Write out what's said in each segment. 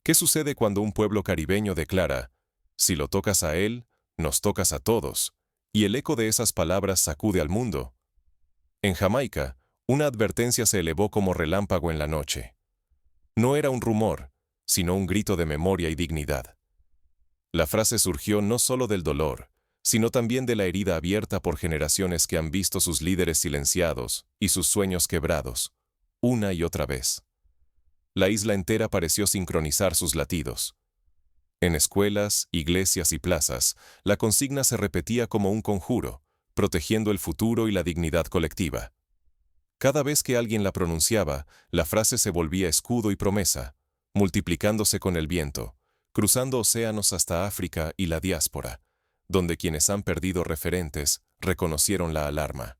¿Qué sucede cuando un pueblo caribeño declara, si lo tocas a él, nos tocas a todos? Y el eco de esas palabras sacude al mundo. En Jamaica, una advertencia se elevó como relámpago en la noche. No era un rumor, sino un grito de memoria y dignidad. La frase surgió no solo del dolor, sino también de la herida abierta por generaciones que han visto sus líderes silenciados y sus sueños quebrados, una y otra vez. La isla entera pareció sincronizar sus latidos. En escuelas, iglesias y plazas, la consigna se repetía como un conjuro, protegiendo el futuro y la dignidad colectiva. Cada vez que alguien la pronunciaba, la frase se volvía escudo y promesa, multiplicándose con el viento, cruzando océanos hasta África y la diáspora, donde quienes han perdido referentes reconocieron la alarma.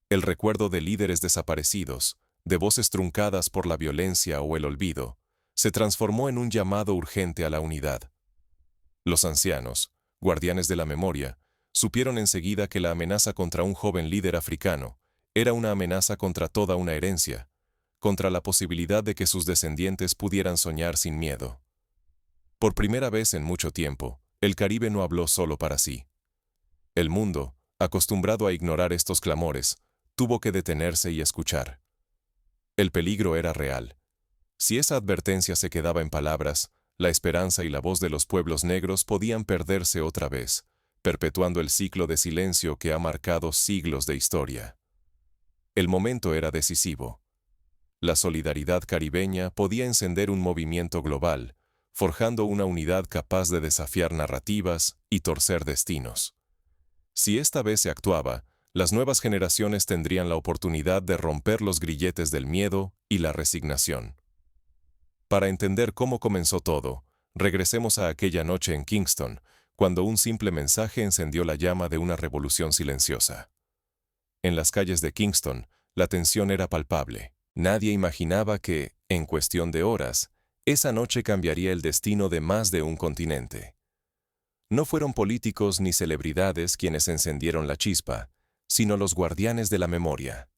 El recuerdo de líderes desaparecidos, de voces truncadas por la violencia o el olvido, se transformó en un llamado urgente a la unidad. Los ancianos, guardianes de la memoria, supieron enseguida que la amenaza contra un joven líder africano era una amenaza contra toda una herencia, contra la posibilidad de que sus descendientes pudieran soñar sin miedo. Por primera vez en mucho tiempo, el Caribe no habló solo para sí. El mundo, acostumbrado a ignorar estos clamores, tuvo que detenerse y escuchar. El peligro era real. Si esa advertencia se quedaba en palabras, la esperanza y la voz de los pueblos negros podían perderse otra vez, perpetuando el ciclo de silencio que ha marcado siglos de historia. El momento era decisivo. La solidaridad caribeña podía encender un movimiento global, forjando una unidad capaz de desafiar narrativas y torcer destinos. Si esta vez se actuaba, las nuevas generaciones tendrían la oportunidad de romper los grilletes del miedo y la resignación. Para entender cómo comenzó todo, regresemos a aquella noche en Kingston, cuando un simple mensaje encendió la llama de una revolución silenciosa. En las calles de Kingston, la tensión era palpable. Nadie imaginaba que, en cuestión de horas, esa noche cambiaría el destino de más de un continente. No fueron políticos ni celebridades quienes encendieron la chispa, sino los guardianes de la memoria.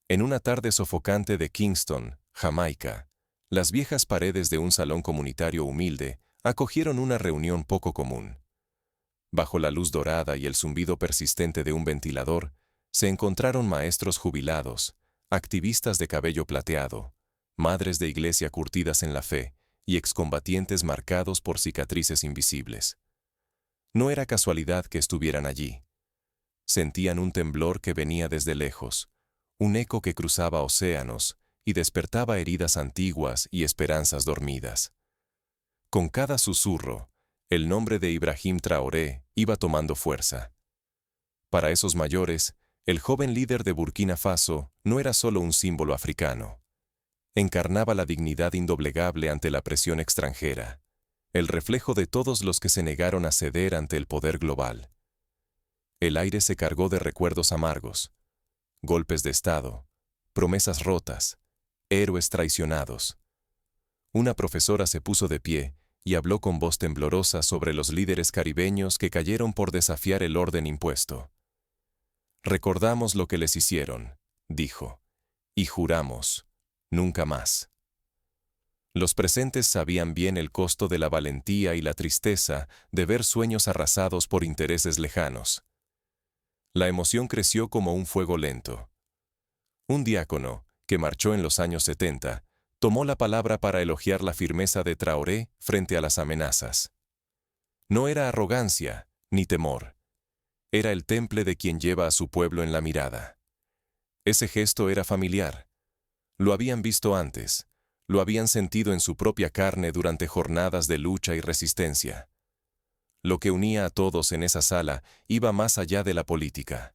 En una tarde sofocante de Kingston, Jamaica, las viejas paredes de un salón comunitario humilde acogieron una reunión poco común. Bajo la luz dorada y el zumbido persistente de un ventilador, se encontraron maestros jubilados, activistas de cabello plateado, madres de iglesia curtidas en la fe y excombatientes marcados por cicatrices invisibles. No era casualidad que estuvieran allí. Sentían un temblor que venía desde lejos, un eco que cruzaba océanos y despertaba heridas antiguas y esperanzas dormidas. Con cada susurro, el nombre de Ibrahim Traoré iba tomando fuerza. Para esos mayores, el joven líder de Burkina Faso no era solo un símbolo africano. Encarnaba la dignidad indoblegable ante la presión extranjera, el reflejo de todos los que se negaron a ceder ante el poder global. El aire se cargó de recuerdos amargos, golpes de estado, promesas rotas, héroes traicionados. Una profesora se puso de pie y habló con voz temblorosa sobre los líderes caribeños que cayeron por desafiar el orden impuesto. Recordamos lo que les hicieron, dijo, y juramos, nunca más. Los presentes sabían bien el costo de la valentía y la tristeza de ver sueños arrasados por intereses lejanos. La emoción creció como un fuego lento. Un diácono, que marchó en los años 70, tomó la palabra para elogiar la firmeza de Traoré frente a las amenazas. No era arrogancia, ni temor. Era el temple de quien lleva a su pueblo en la mirada. Ese gesto era familiar. Lo habían visto antes, lo habían sentido en su propia carne durante jornadas de lucha y resistencia. Lo que unía a todos en esa sala iba más allá de la política.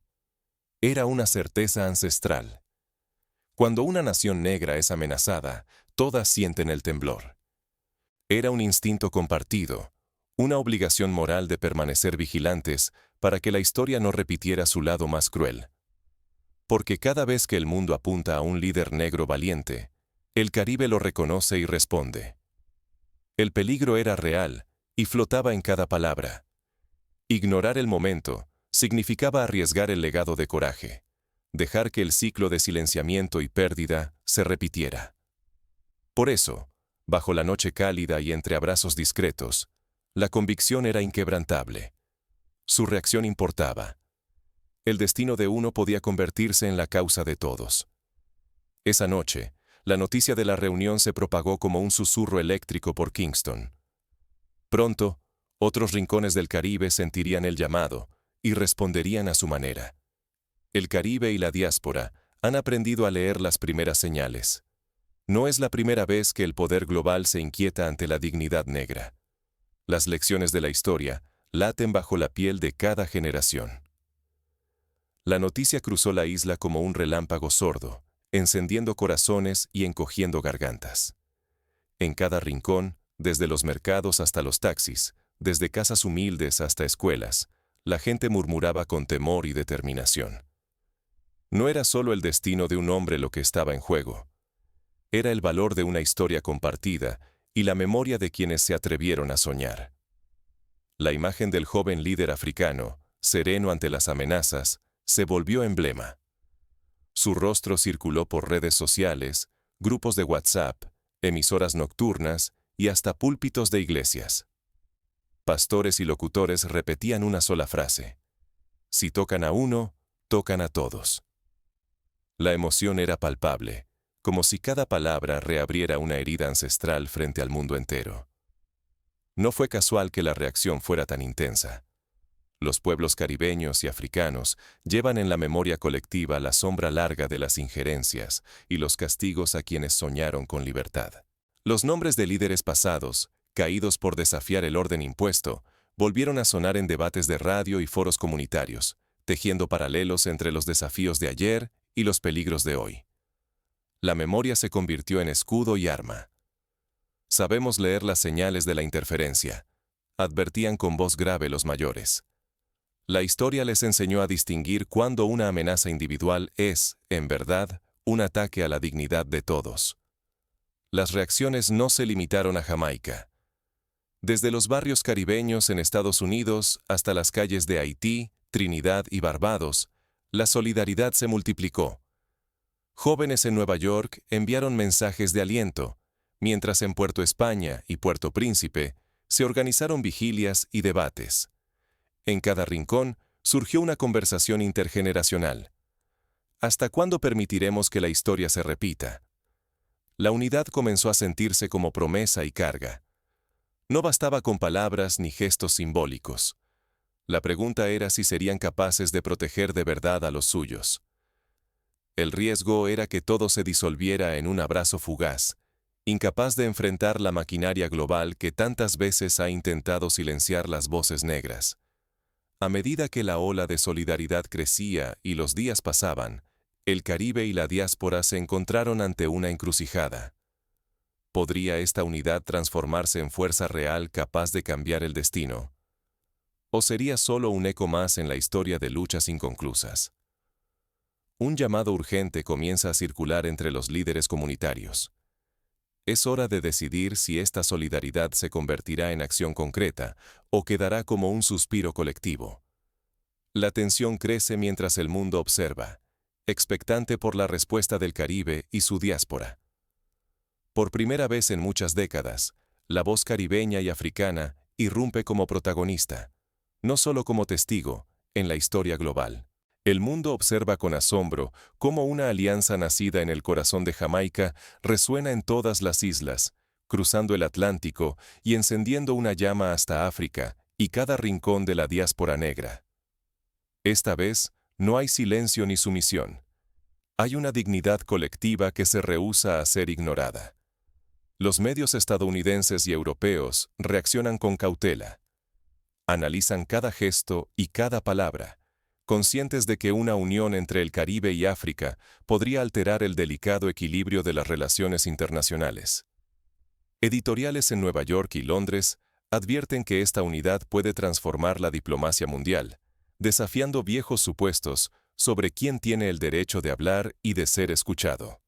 Era una certeza ancestral. Cuando una nación negra es amenazada, todas sienten el temblor. Era un instinto compartido, una obligación moral de permanecer vigilantes para que la historia no repitiera su lado más cruel. Porque cada vez que el mundo apunta a un líder negro valiente, el Caribe lo reconoce y responde. El peligro era real y flotaba en cada palabra. Ignorar el momento significaba arriesgar el legado de coraje, dejar que el ciclo de silenciamiento y pérdida se repitiera. Por eso, Bajo la noche cálida y entre abrazos discretos, la convicción era inquebrantable. Su reacción importaba. El destino de uno podía convertirse en la causa de todos. Esa noche, la noticia de la reunión se propagó como un susurro eléctrico por Kingston. Pronto, otros rincones del Caribe sentirían el llamado y responderían a su manera. El Caribe y la diáspora han aprendido a leer las primeras señales. No es la primera vez que el poder global se inquieta ante la dignidad negra. Las lecciones de la historia laten bajo la piel de cada generación. La noticia cruzó la isla como un relámpago sordo, encendiendo corazones y encogiendo gargantas. En cada rincón, desde los mercados hasta los taxis, desde casas humildes hasta escuelas, la gente murmuraba con temor y determinación. No era solo el destino de un hombre lo que estaba en juego. Era el valor de una historia compartida y la memoria de quienes se atrevieron a soñar. La imagen del joven líder africano, sereno ante las amenazas, se volvió emblema. Su rostro circuló por redes sociales, grupos de WhatsApp, emisoras nocturnas y hasta púlpitos de iglesias. Pastores y locutores repetían una sola frase: si tocan a uno, tocan a todos. La emoción era palpable, como si cada palabra reabriera una herida ancestral frente al mundo entero. No fue casual que la reacción fuera tan intensa. Los pueblos caribeños y africanos llevan en la memoria colectiva la sombra larga de las injerencias y los castigos a quienes soñaron con libertad. Los nombres de líderes pasados, caídos por desafiar el orden impuesto, volvieron a sonar en debates de radio y foros comunitarios, tejiendo paralelos entre los desafíos de ayer y los peligros de hoy. La memoria se convirtió en escudo y arma. Sabemos leer las señales de la interferencia, advertían con voz grave los mayores. La historia les enseñó a distinguir cuándo una amenaza individual es, en verdad, un ataque a la dignidad de todos. Las reacciones no se limitaron a Jamaica. Desde los barrios caribeños en Estados Unidos hasta las calles de Haití, Trinidad y Barbados, la solidaridad se multiplicó. Jóvenes en Nueva York enviaron mensajes de aliento, mientras en Puerto España y Puerto Príncipe se organizaron vigilias y debates. En cada rincón surgió una conversación intergeneracional. ¿Hasta cuándo permitiremos que la historia se repita? La unidad comenzó a sentirse como promesa y carga. No bastaba con palabras ni gestos simbólicos. La pregunta era si serían capaces de proteger de verdad a los suyos. El riesgo era que todo se disolviera en un abrazo fugaz, incapaz de enfrentar la maquinaria global que tantas veces ha intentado silenciar las voces negras. A medida que la ola de solidaridad crecía y los días pasaban, el Caribe y la diáspora se encontraron ante una encrucijada. ¿Podría esta unidad transformarse en fuerza real capaz de cambiar el destino? ¿O sería solo un eco más en la historia de luchas inconclusas? Un llamado urgente comienza a circular entre los líderes comunitarios. Es hora de decidir si esta solidaridad se convertirá en acción concreta o quedará como un suspiro colectivo. La tensión crece mientras el mundo observa, expectante por la respuesta del Caribe y su diáspora. Por primera vez en muchas décadas, la voz caribeña y africana irrumpe como protagonista, no solo como testigo, en la historia global. El mundo observa con asombro cómo una alianza nacida en el corazón de Jamaica resuena en todas las islas, cruzando el Atlántico y encendiendo una llama hasta África y cada rincón de la diáspora negra. Esta vez, no hay silencio ni sumisión. Hay una dignidad colectiva que se rehúsa a ser ignorada. Los medios estadounidenses y europeos reaccionan con cautela. Analizan cada gesto y cada palabra, conscientes de que una unión entre el Caribe y África podría alterar el delicado equilibrio de las relaciones internacionales. Editoriales en Nueva York y Londres advierten que esta unidad puede transformar la diplomacia mundial, desafiando viejos supuestos sobre quién tiene el derecho de hablar y de ser escuchado.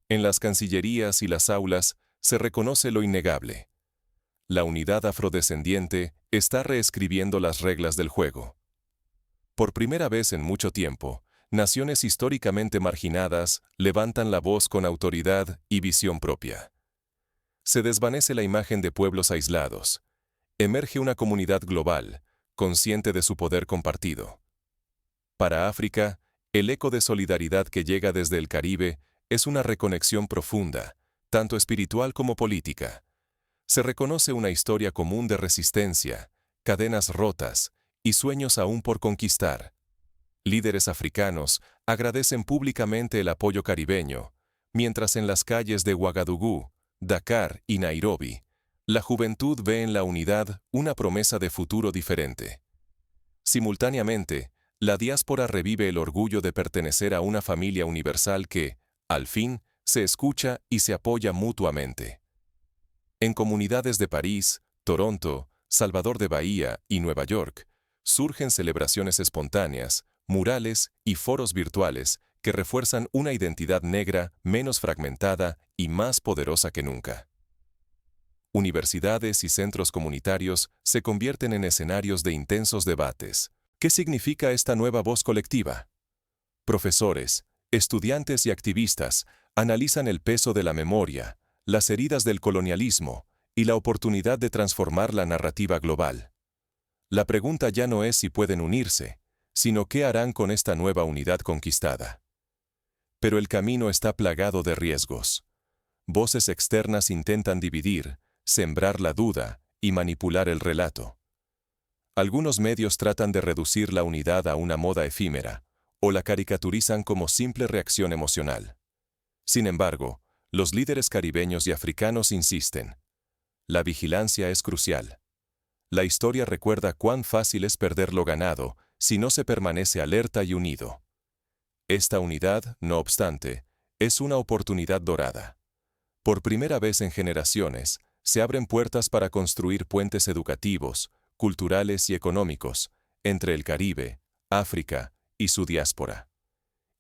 En las cancillerías y las aulas se reconoce lo innegable. La unidad afrodescendiente está reescribiendo las reglas del juego. Por primera vez en mucho tiempo, naciones históricamente marginadas levantan la voz con autoridad y visión propia. Se desvanece la imagen de pueblos aislados. Emerge una comunidad global, consciente de su poder compartido. Para África, el eco de solidaridad que llega desde el Caribe es una reconexión profunda, tanto espiritual como política. Se reconoce una historia común de resistencia, cadenas rotas y sueños aún por conquistar. Líderes africanos agradecen públicamente el apoyo caribeño, mientras en las calles de Ouagadougou, Dakar y Nairobi, la juventud ve en la unidad una promesa de futuro diferente. Simultáneamente, la diáspora revive el orgullo de pertenecer a una familia universal que, al fin, se escucha y se apoya mutuamente. En comunidades de París, Toronto, Salvador de Bahía y Nueva York, surgen celebraciones espontáneas, murales y foros virtuales que refuerzan una identidad negra menos fragmentada y más poderosa que nunca. Universidades y centros comunitarios se convierten en escenarios de intensos debates. ¿Qué significa esta nueva voz colectiva? Profesores, estudiantes y activistas analizan el peso de la memoria, las heridas del colonialismo y la oportunidad de transformar la narrativa global. La pregunta ya no es si pueden unirse, sino qué harán con esta nueva unidad conquistada. Pero el camino está plagado de riesgos. Voces externas intentan dividir, sembrar la duda y manipular el relato. Algunos medios tratan de reducir la unidad a una moda efímera, o la caricaturizan como simple reacción emocional. Sin embargo, los líderes caribeños y africanos insisten. La vigilancia es crucial. La historia recuerda cuán fácil es perder lo ganado si no se permanece alerta y unido. Esta unidad, no obstante, es una oportunidad dorada. Por primera vez en generaciones, se abren puertas para construir puentes educativos, culturales y económicos entre el Caribe, África y su diáspora.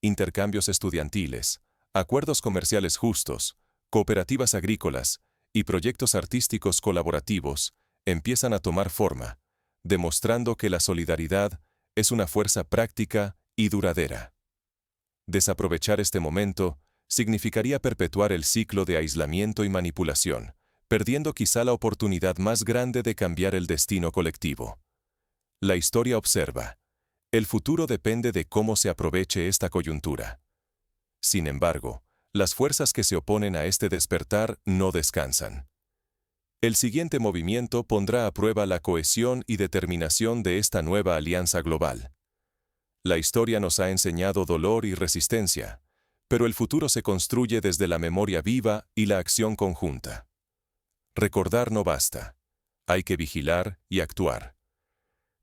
Intercambios estudiantiles, acuerdos comerciales justos, cooperativas agrícolas y proyectos artísticos colaborativos empiezan a tomar forma, demostrando que la solidaridad es una fuerza práctica y duradera. Desaprovechar este momento significaría perpetuar el ciclo de aislamiento y manipulación, perdiendo quizá la oportunidad más grande de cambiar el destino colectivo. La historia observa. El futuro depende de cómo se aproveche esta coyuntura. Sin embargo, las fuerzas que se oponen a este despertar no descansan. El siguiente movimiento pondrá a prueba la cohesión y determinación de esta nueva alianza global. La historia nos ha enseñado dolor y resistencia, pero el futuro se construye desde la memoria viva y la acción conjunta. Recordar no basta. Hay que vigilar y actuar.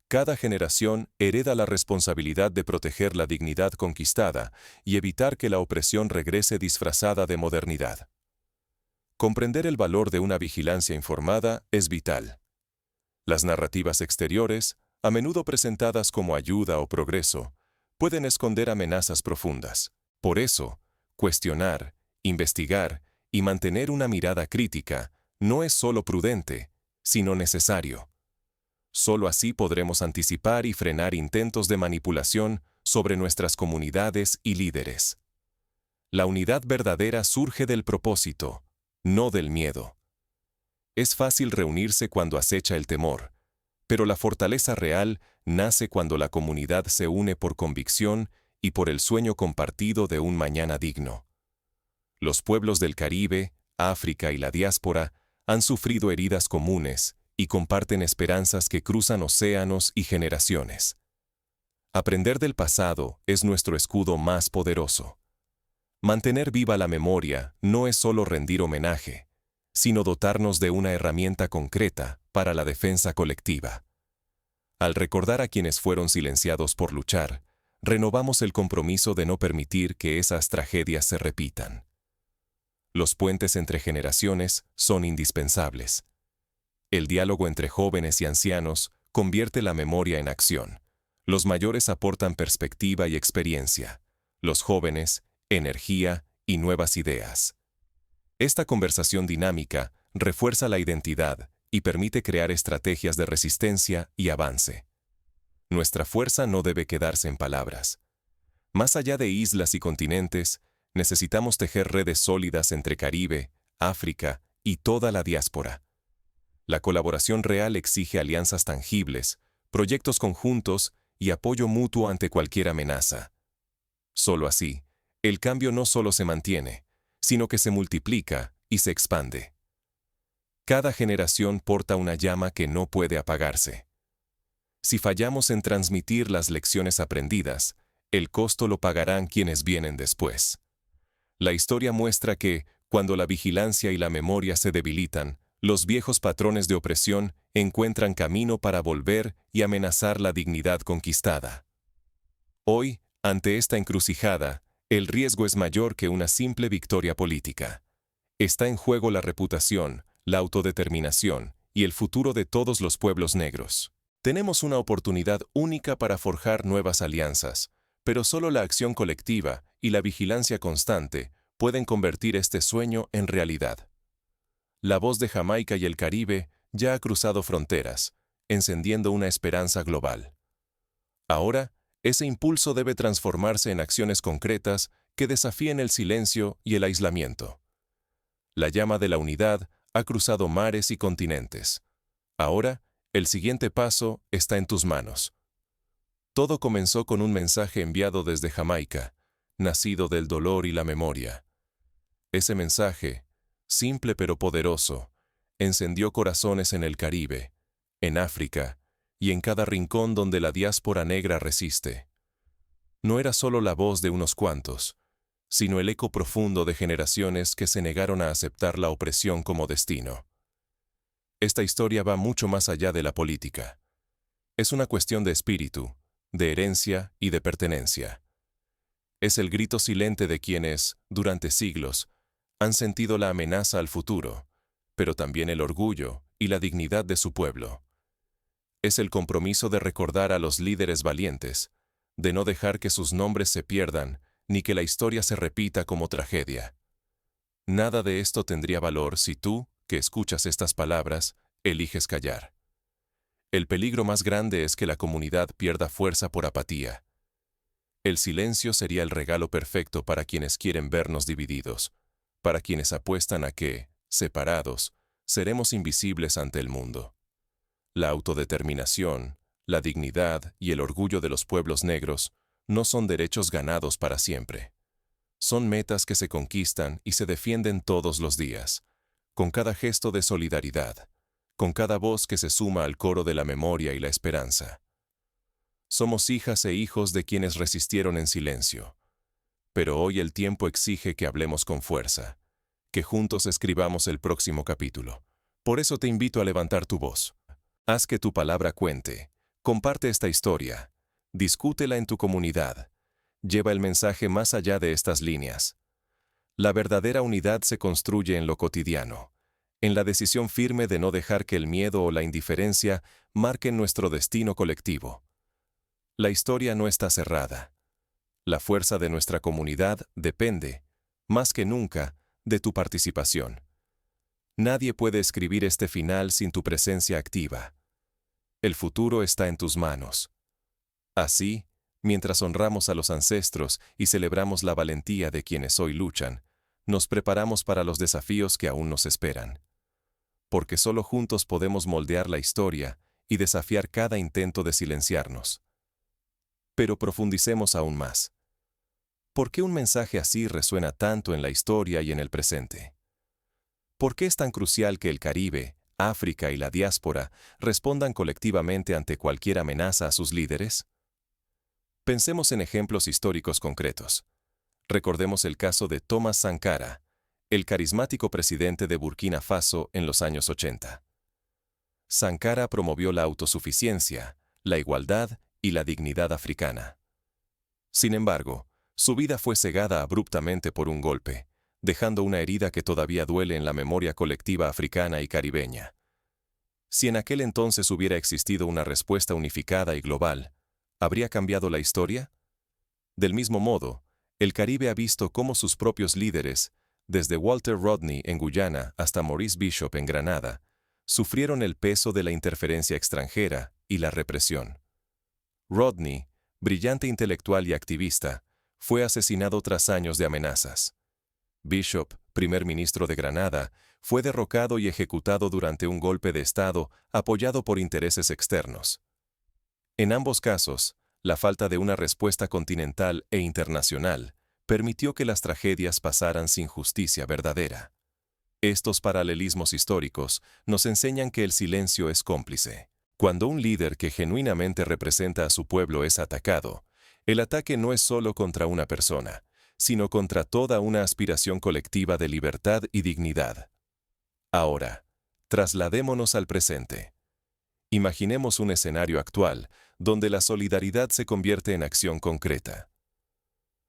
Cada generación hereda la responsabilidad de proteger la dignidad conquistada y evitar que la opresión regrese disfrazada de modernidad. Comprender el valor de una vigilancia informada es vital. Las narrativas exteriores, a menudo presentadas como ayuda o progreso, pueden esconder amenazas profundas. Por eso, cuestionar, investigar y mantener una mirada crítica no es solo prudente, sino necesario. Solo así podremos anticipar y frenar intentos de manipulación sobre nuestras comunidades y líderes. La unidad verdadera surge del propósito, no del miedo. Es fácil reunirse cuando acecha el temor, pero la fortaleza real nace cuando la comunidad se une por convicción y por el sueño compartido de un mañana digno. Los pueblos del Caribe, África y la diáspora han sufrido heridas comunes y comparten esperanzas que cruzan océanos y generaciones. Aprender del pasado es nuestro escudo más poderoso. Mantener viva la memoria no es solo rendir homenaje, sino dotarnos de una herramienta concreta para la defensa colectiva. Al recordar a quienes fueron silenciados por luchar, renovamos el compromiso de no permitir que esas tragedias se repitan. Los puentes entre generaciones son indispensables. El diálogo entre jóvenes y ancianos convierte la memoria en acción. Los mayores aportan perspectiva y experiencia. Los jóvenes, energía y nuevas ideas. Esta conversación dinámica refuerza la identidad y permite crear estrategias de resistencia y avance. Nuestra fuerza no debe quedarse en palabras. Más allá de islas y continentes, necesitamos tejer redes sólidas entre Caribe, África y toda la diáspora. La colaboración real exige alianzas tangibles, proyectos conjuntos y apoyo mutuo ante cualquier amenaza. Solo así, el cambio no solo se mantiene, sino que se multiplica y se expande. Cada generación porta una llama que no puede apagarse. Si fallamos en transmitir las lecciones aprendidas, el costo lo pagarán quienes vienen después. La historia muestra que, cuando la vigilancia y la memoria se debilitan, los viejos patrones de opresión encuentran camino para volver y amenazar la dignidad conquistada. Hoy, ante esta encrucijada, el riesgo es mayor que una simple victoria política. Está en juego la reputación, la autodeterminación y el futuro de todos los pueblos negros. Tenemos una oportunidad única para forjar nuevas alianzas, pero solo la acción colectiva y la vigilancia constante pueden convertir este sueño en realidad. La voz de Jamaica y el Caribe ya ha cruzado fronteras, encendiendo una esperanza global. Ahora, ese impulso debe transformarse en acciones concretas que desafíen el silencio y el aislamiento. La llama de la unidad ha cruzado mares y continentes. Ahora, el siguiente paso está en tus manos. Todo comenzó con un mensaje enviado desde Jamaica, nacido del dolor y la memoria. Ese mensaje, simple pero poderoso, encendió corazones en el Caribe, en África y en cada rincón donde la diáspora negra resiste. No era solo la voz de unos cuantos, sino el eco profundo de generaciones que se negaron a aceptar la opresión como destino. Esta historia va mucho más allá de la política. Es una cuestión de espíritu, de herencia y de pertenencia. Es el grito silente de quienes, durante siglos, han sentido la amenaza al futuro, pero también el orgullo y la dignidad de su pueblo. Es el compromiso de recordar a los líderes valientes, de no dejar que sus nombres se pierdan, ni que la historia se repita como tragedia. Nada de esto tendría valor si tú, que escuchas estas palabras, eliges callar. El peligro más grande es que la comunidad pierda fuerza por apatía. El silencio sería el regalo perfecto para quienes quieren vernos divididos, para quienes apuestan a que, separados, seremos invisibles ante el mundo. La autodeterminación, la dignidad y el orgullo de los pueblos negros no son derechos ganados para siempre. Son metas que se conquistan y se defienden todos los días, con cada gesto de solidaridad, con cada voz que se suma al coro de la memoria y la esperanza. Somos hijas e hijos de quienes resistieron en silencio. Pero hoy el tiempo exige que hablemos con fuerza, que juntos escribamos el próximo capítulo. Por eso te invito a levantar tu voz. Haz que tu palabra cuente. Comparte esta historia. Discútela en tu comunidad. Lleva el mensaje más allá de estas líneas. La verdadera unidad se construye en lo cotidiano, en la decisión firme de no dejar que el miedo o la indiferencia marquen nuestro destino colectivo. La historia no está cerrada. La fuerza de nuestra comunidad depende, más que nunca, de tu participación. Nadie puede escribir este final sin tu presencia activa. El futuro está en tus manos. Así, mientras honramos a los ancestros y celebramos la valentía de quienes hoy luchan, nos preparamos para los desafíos que aún nos esperan. Porque solo juntos podemos moldear la historia y desafiar cada intento de silenciarnos. Pero profundicemos aún más. ¿Por qué un mensaje así resuena tanto en la historia y en el presente? ¿Por qué es tan crucial que el Caribe, África y la diáspora respondan colectivamente ante cualquier amenaza a sus líderes? Pensemos en ejemplos históricos concretos. Recordemos el caso de Thomas Sankara, el carismático presidente de Burkina Faso en los años 80. Sankara promovió la autosuficiencia, la igualdad y la dignidad africana. Sin embargo, su vida fue cegada abruptamente por un golpe, dejando una herida que todavía duele en la memoria colectiva africana y caribeña. Si en aquel entonces hubiera existido una respuesta unificada y global, ¿habría cambiado la historia? Del mismo modo, el Caribe ha visto cómo sus propios líderes, desde Walter Rodney en Guyana hasta Maurice Bishop en Granada, sufrieron el peso de la interferencia extranjera y la represión. Rodney, brillante intelectual y activista, fue asesinado tras años de amenazas. Bishop, primer ministro de Granada, fue derrocado y ejecutado durante un golpe de Estado apoyado por intereses externos. En ambos casos, la falta de una respuesta continental e internacional permitió que las tragedias pasaran sin justicia verdadera. Estos paralelismos históricos nos enseñan que el silencio es cómplice. Cuando un líder que genuinamente representa a su pueblo es atacado, el ataque no es solo contra una persona, sino contra toda una aspiración colectiva de libertad y dignidad. Ahora, trasladémonos al presente. Imaginemos un escenario actual donde la solidaridad se convierte en acción concreta.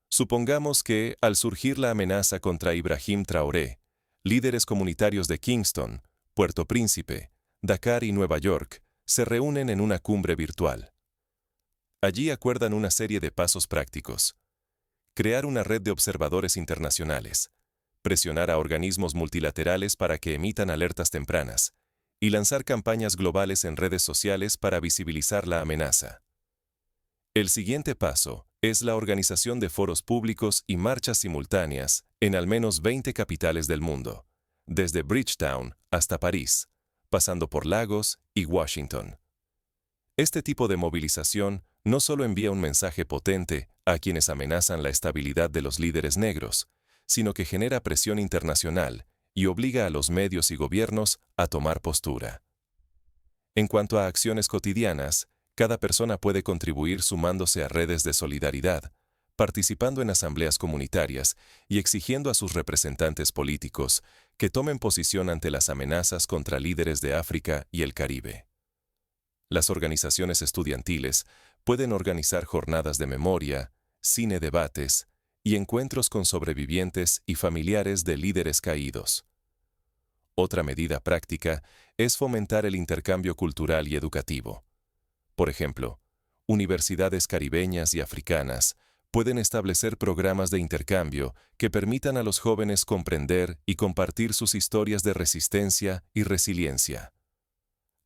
Supongamos que, al surgir la amenaza contra Ibrahim Traoré, líderes comunitarios de Kingston, Puerto Príncipe, Dakar y Nueva York se reúnen en una cumbre virtual. Allí acuerdan una serie de pasos prácticos. Crear una red de observadores internacionales, presionar a organismos multilaterales para que emitan alertas tempranas, y lanzar campañas globales en redes sociales para visibilizar la amenaza. El siguiente paso es la organización de foros públicos y marchas simultáneas en al menos 20 capitales del mundo, desde Bridgetown hasta París, pasando por Lagos y Washington. Este tipo de movilización no solo envía un mensaje potente a quienes amenazan la estabilidad de los líderes negros, sino que genera presión internacional y obliga a los medios y gobiernos a tomar postura. En cuanto a acciones cotidianas, cada persona puede contribuir sumándose a redes de solidaridad, participando en asambleas comunitarias y exigiendo a sus representantes políticos que tomen posición ante las amenazas contra líderes de África y el Caribe. Las organizaciones estudiantiles pueden organizar jornadas de memoria, cine debates y encuentros con sobrevivientes y familiares de líderes caídos. Otra medida práctica es fomentar el intercambio cultural y educativo. Por ejemplo, universidades caribeñas y africanas pueden establecer programas de intercambio que permitan a los jóvenes comprender y compartir sus historias de resistencia y resiliencia.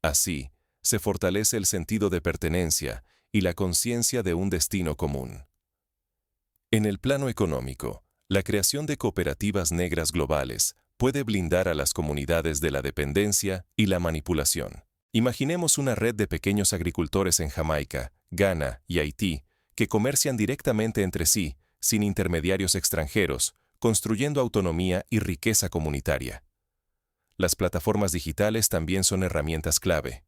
Así, se fortalece el sentido de pertenencia y la conciencia de un destino común. En el plano económico, la creación de cooperativas negras globales puede blindar a las comunidades de la dependencia y la manipulación. Imaginemos una red de pequeños agricultores en Jamaica, Ghana y Haití que comercian directamente entre sí, sin intermediarios extranjeros, construyendo autonomía y riqueza comunitaria. Las plataformas digitales también son herramientas clave.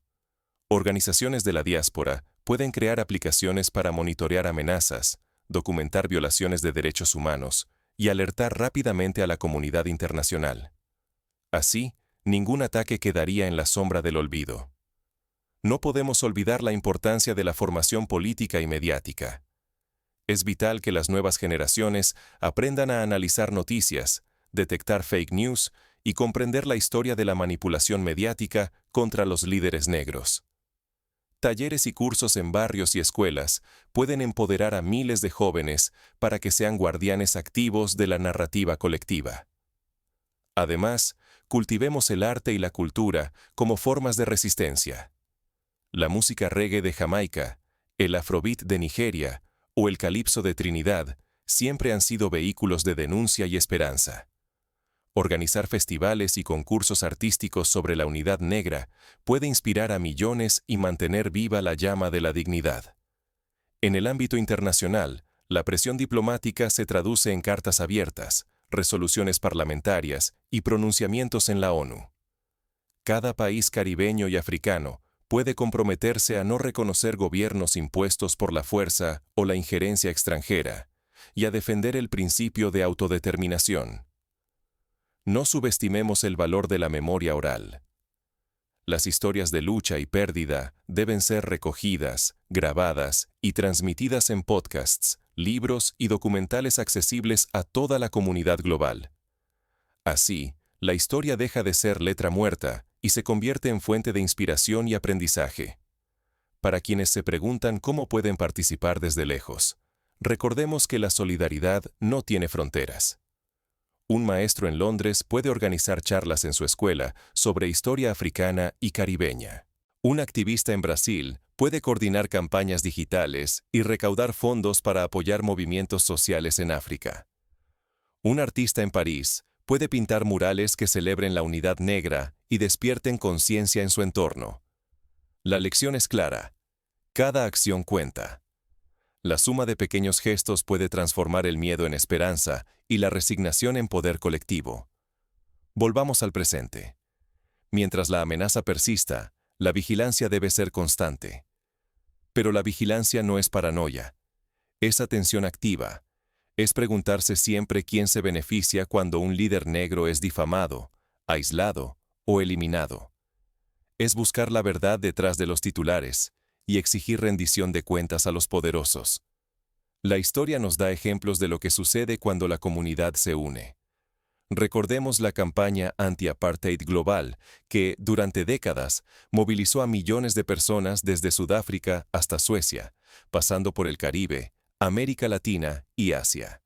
Organizaciones de la diáspora pueden crear aplicaciones para monitorear amenazas, documentar violaciones de derechos humanos y alertar rápidamente a la comunidad internacional. Así, ningún ataque quedaría en la sombra del olvido. No podemos olvidar la importancia de la formación política y mediática. Es vital que las nuevas generaciones aprendan a analizar noticias, detectar fake news y comprender la historia de la manipulación mediática contra los líderes negros. Talleres y cursos en barrios y escuelas pueden empoderar a miles de jóvenes para que sean guardianes activos de la narrativa colectiva. Además, cultivemos el arte y la cultura como formas de resistencia. La música reggae de Jamaica, el afrobeat de Nigeria o el calipso de Trinidad siempre han sido vehículos de denuncia y esperanza. Organizar festivales y concursos artísticos sobre la unidad negra puede inspirar a millones y mantener viva la llama de la dignidad. En el ámbito internacional, la presión diplomática se traduce en cartas abiertas, resoluciones parlamentarias y pronunciamientos en la ONU. Cada país caribeño y africano puede comprometerse a no reconocer gobiernos impuestos por la fuerza o la injerencia extranjera, y a defender el principio de autodeterminación. No subestimemos el valor de la memoria oral. Las historias de lucha y pérdida deben ser recogidas, grabadas y transmitidas en podcasts, libros y documentales accesibles a toda la comunidad global. Así, la historia deja de ser letra muerta y se convierte en fuente de inspiración y aprendizaje. Para quienes se preguntan cómo pueden participar desde lejos, recordemos que la solidaridad no tiene fronteras. Un maestro en Londres puede organizar charlas en su escuela sobre historia africana y caribeña. Un activista en Brasil puede coordinar campañas digitales y recaudar fondos para apoyar movimientos sociales en África. Un artista en París Puede pintar murales que celebren la unidad negra y despierten conciencia en su entorno. La lección es clara. Cada acción cuenta. La suma de pequeños gestos puede transformar el miedo en esperanza y la resignación en poder colectivo. Volvamos al presente. Mientras la amenaza persista, la vigilancia debe ser constante. Pero la vigilancia no es paranoia. Es atención activa. Es preguntarse siempre quién se beneficia cuando un líder negro es difamado, aislado o eliminado. Es buscar la verdad detrás de los titulares y exigir rendición de cuentas a los poderosos. La historia nos da ejemplos de lo que sucede cuando la comunidad se une. Recordemos la campaña anti-apartheid global que, durante décadas, movilizó a millones de personas desde Sudáfrica hasta Suecia, pasando por el Caribe, América Latina y Asia.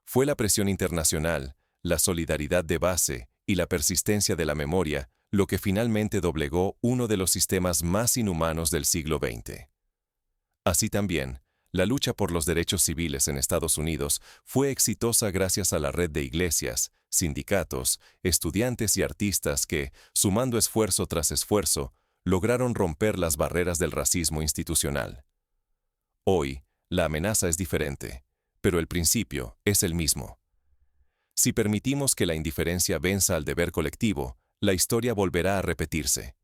Fue la presión internacional, la solidaridad de base y la persistencia de la memoria lo que finalmente doblegó uno de los sistemas más inhumanos del siglo XX. Así también, la lucha por los derechos civiles en Estados Unidos fue exitosa gracias a la red de iglesias, sindicatos, estudiantes y artistas que, sumando esfuerzo tras esfuerzo, lograron romper las barreras del racismo institucional. Hoy, la amenaza es diferente, pero el principio es el mismo. Si permitimos que la indiferencia venza al deber colectivo, la historia volverá a repetirse.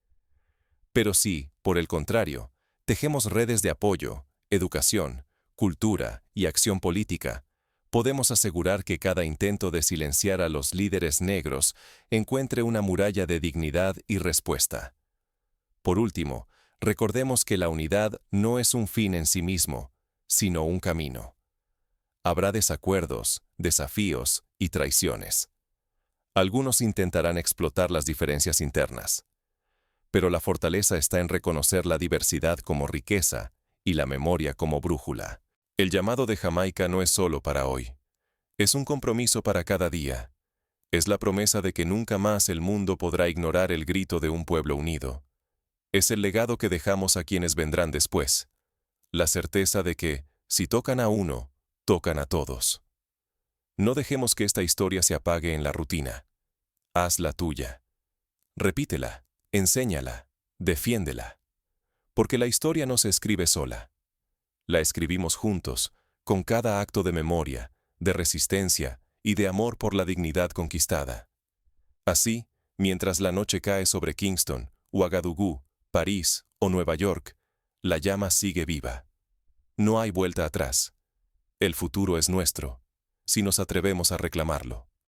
Pero si, por el contrario, tejemos redes de apoyo, educación, cultura y acción política, podemos asegurar que cada intento de silenciar a los líderes negros encuentre una muralla de dignidad y respuesta. Por último, recordemos que la unidad no es un fin en sí mismo, sino un camino. Habrá desacuerdos, desafíos y traiciones. Algunos intentarán explotar las diferencias internas. Pero la fortaleza está en reconocer la diversidad como riqueza y la memoria como brújula. El llamado de Jamaica no es solo para hoy. Es un compromiso para cada día. Es la promesa de que nunca más el mundo podrá ignorar el grito de un pueblo unido. Es el legado que dejamos a quienes vendrán después. La certeza de que, si tocan a uno, tocan a todos. No dejemos que esta historia se apague en la rutina. Hazla tuya. Repítela, enséñala, defiéndela. Porque la historia no se escribe sola. La escribimos juntos, con cada acto de memoria, de resistencia y de amor por la dignidad conquistada. Así, mientras la noche cae sobre Kingston, Ouagadougou, París o Nueva York, la llama sigue viva. No hay vuelta atrás. El futuro es nuestro, si nos atrevemos a reclamarlo.